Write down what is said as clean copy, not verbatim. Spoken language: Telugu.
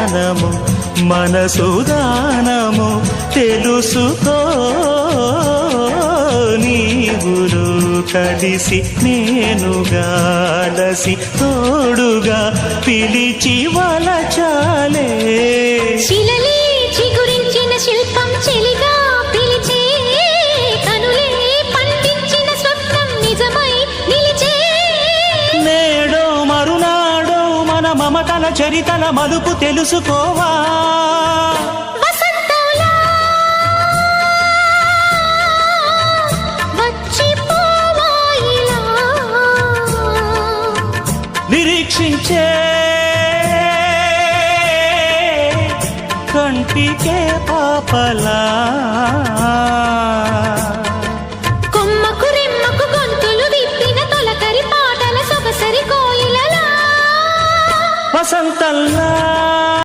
గానము మనసుదానము తెలుసుకో నీవులు కలిసి నేనుగాలసి తోడుగా పిలిచి వలచాలే శిలలే చిగురించిన శిల్పం చెలిగా పిలిచే కనులే పండించిన స్వప్నం నిజమై నిలిచే నేడో మరునాడో మన మమతల చరితల మలుపు తెలుసుకోవా వసంతంలా వచ్చిపోవాయిలా నిరీక్షించే కంటికే పాపలా కొమ్మకు రెమ్మకు గొంతులు విప్పిన తొలకరి పాటల సొగసరి కోయిలలా వసంతల్లా